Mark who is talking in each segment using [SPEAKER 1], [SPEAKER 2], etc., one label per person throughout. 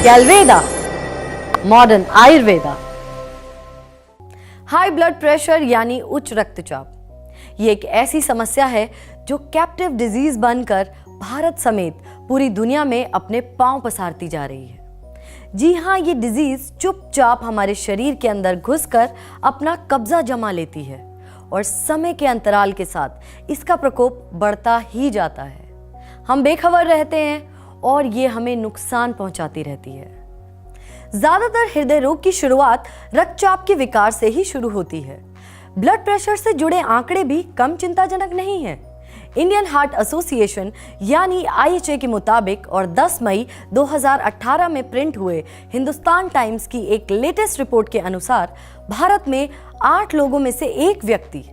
[SPEAKER 1] गैल्वेदा, modern Ayurveda. High blood pressure यानी उच्च रक्तचाप, ये एक ऐसी समस्या है जो कैप्टिव डिजीज बनकर भारत समेत पूरी दुनिया में अपने पांव पसारती जा रही है। जी हाँ, ये डिजीज चुपचाप हमारे शरीर के अंदर घुसकर अपना कब्जा जमा लेती है और समय के अंतराल के साथ इसका प्रकोप बढ़ता ही जाता है। हम बेखबर रहते हैं और ये हमें नुकसान पहुंचाती रहती है। ज्यादातर हृदय रोग की शुरुआत रक्तचाप के विकार से ही शुरू होती है। ब्लड प्रेशर से जुड़े आंकड़े भी कम चिंताजनक नहीं हैं। इंडियन हार्ट एसोसिएशन यानी IHA के मुताबिक और 10 मई 2018 में प्रिंट हुए हिंदुस्तान टाइम्स की एक लेटेस्ट रिपोर्ट के अनुसार भारत में 8 लोगों में से एक व्यक्ति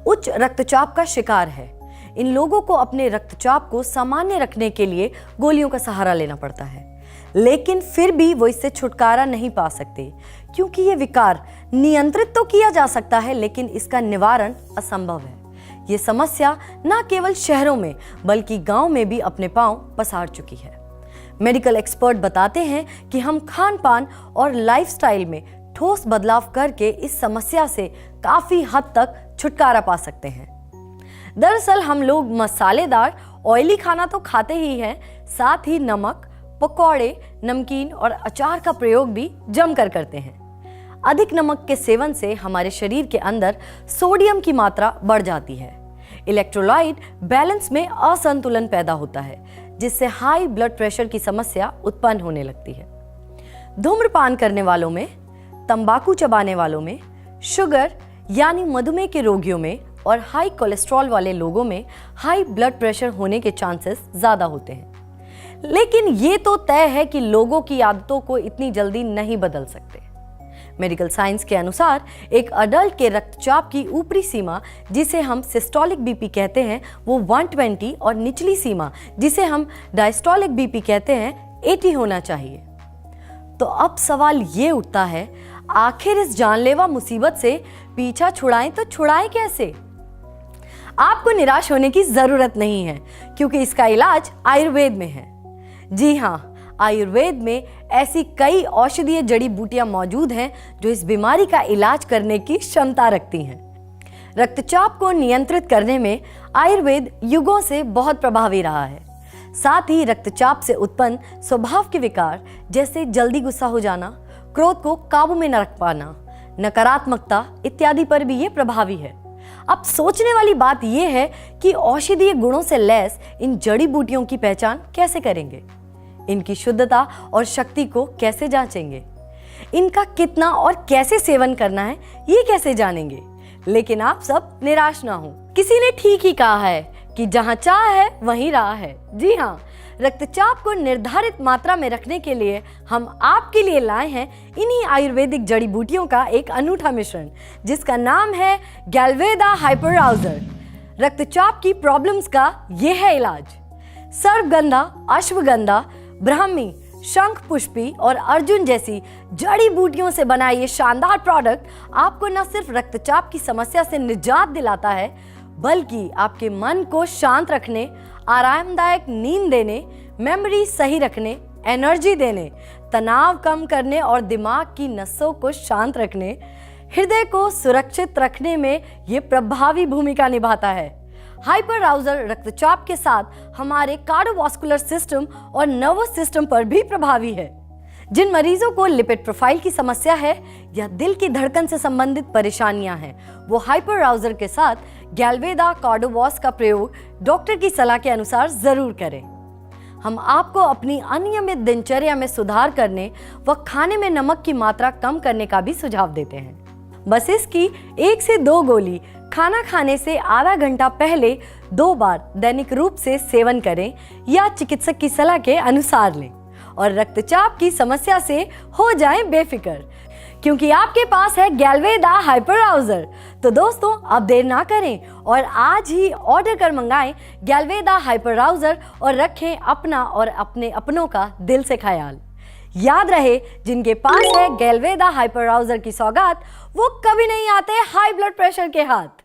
[SPEAKER 1] उच्च रक्तचाप का शिकार है। इन लोगों को अपने रक्तचाप को सामान्य रखने के लिए गोलियों का सहारा लेना पड़ता है, लेकिन फिर भी वो इससे छुटकारा नहीं पा सकते क्योंकि ये विकार नियंत्रित तो किया जा सकता है लेकिन इसका निवारण असंभव है। ये समस्या न केवल शहरों में बल्कि गांव में भी अपने पांव पसार चुकी है। मेडिकल एक्सपर्ट बताते हैं कि हम खान पान और लाइफस्टाइल में ठोस बदलाव करके इस समस्या से काफी हद तक छुटकारा पा सकते हैं। दरअसल हम लोग मसालेदार ऑयली खाना तो खाते ही हैं, साथ ही नमक, पकौड़े, नमकीन और अचार का प्रयोग भी जमकर करते हैं। अधिक नमक के सेवन से हमारे शरीर के अंदर सोडियम की मात्रा बढ़ जाती है। इलेक्ट्रोलाइट बैलेंस में असंतुलन पैदा होता है, जिससे हाई ब्लड प्रेशर की समस्या उत्पन्न होने लगती है। धूम्रपान करने वालों में, तंबाकू चबाने वालों में, शुगर यानी मधुमेह के रोगियों में और हाई कोलेस्ट्रॉल वाले लोगों में हाई ब्लड प्रेशर होने के चांसेस ज्यादा होते हैं। लेकिन ये तो तय है कि लोगों की आदतों को इतनी जल्दी नहीं बदल सकते। मेडिकल साइंस के अनुसार एक अडल्ट के रक्तचाप की ऊपरी सीमा, जिसे हम सिस्टोलिक बीपी कहते हैं, वो 120 और निचली सीमा, जिसे हम डायस्टोलिक बीपी कहते हैं, 80 होना चाहिए। तो अब सवाल ये उठता है, आखिर इस जानलेवा मुसीबत से पीछा छुड़ाएं तो छुड़ाएं कैसे? आपको निराश होने की जरूरत नहीं है क्योंकि इसका इलाज आयुर्वेद में है। जी हाँ, आयुर्वेद में ऐसी कई औषधीय जड़ी बूटियां मौजूद हैं जो इस बीमारी का इलाज करने की क्षमता रखती हैं। रक्तचाप को नियंत्रित करने में आयुर्वेद युगों से बहुत प्रभावी रहा है। साथ ही रक्तचाप से उत्पन्न स्वभाव के विकार जैसे जल्दी गुस्सा हो जाना, क्रोध को काबू में न रख पाना, नकारात्मकता इत्यादि पर भी ये प्रभावी है। अब सोचने वाली बात यह है कि औषधीय गुणों से लैस इन जड़ी बूटियों की पहचान कैसे करेंगे, इनकी शुद्धता और शक्ति को कैसे जांचेंगे, इनका कितना और कैसे सेवन करना है ये कैसे जानेंगे। लेकिन आप सब निराश ना हो, किसी ने ठीक ही कहा है कि जहां चाह है वहीं राह है। जी हाँ, रक्तचाप को निर्धारित मात्रा में रखने के लिए हम आपके लिए लाए हैं इन्हीं आयुर्वेदिक जड़ी बूटियों का एक अनूठा मिश्रण, जिसका नाम है गैल्वेदा हाइपरआउजर। रक्तचाप की प्रॉब्लम्स का यह है इलाज। सर्वगंधा, अश्वगंधा, ब्राह्मी, शंख पुष्पी और अर्जुन जैसी जड़ी बूटियों से बना ये शानदार प्रोडक्ट आपको न सिर्फ रक्तचाप की समस्या से निजात दिलाता है, बल्कि आपके मन को शांत रखने, आरामदायक नींद देने, मेमोरी सही रखने, एनर्जी देने, तनाव कम करने और दिमाग की नसों को शांत रखने, हृदय को सुरक्षित रखने में ये प्रभावी भूमिका निभाता है। हाइपरआउजर रक्तचाप के साथ हमारे कार्डियोवास्कुलर सिस्टम और नर्वस सिस्टम पर भी प्रभावी है। जिन मरीजों को लिपिड प्रोफाइल की समस्या है या दिल की धड़कन से संबंधित परेशानियां हैं, वो हाइपरआउजर के साथ गैल्वेदा कार्डियोवास का प्रयोग डॉक्टर की सलाह के अनुसार जरूर करें। हम आपको अपनी अनियमित दिनचर्या में सुधार करने व खाने में नमक की मात्रा कम करने का भी सुझाव देते हैं। बस इसकी 1 से 2 गोली खाना खाने से आधा घंटा पहले 2 बार दैनिक रूप से सेवन करें या चिकित्सक की सलाह के अनुसार लें और रक्तचाप की समस्या से हो जाएं बेफिक्र, क्योंकि आपके पास है गैल्वेदा हाइपरआउजर। तो दोस्तों, अब देर ना करें और आज ही ऑर्डर कर मंगाएं गैल्वेदा हाइपरआउजर और रखें अपना और अपने अपनों का दिल से ख्याल। याद रहे, जिनके पास है गैल्वेदा हाइपरआउजर की सौगात, वो कभी नहीं आते हाई ब्लड प्रेशर के हाथ।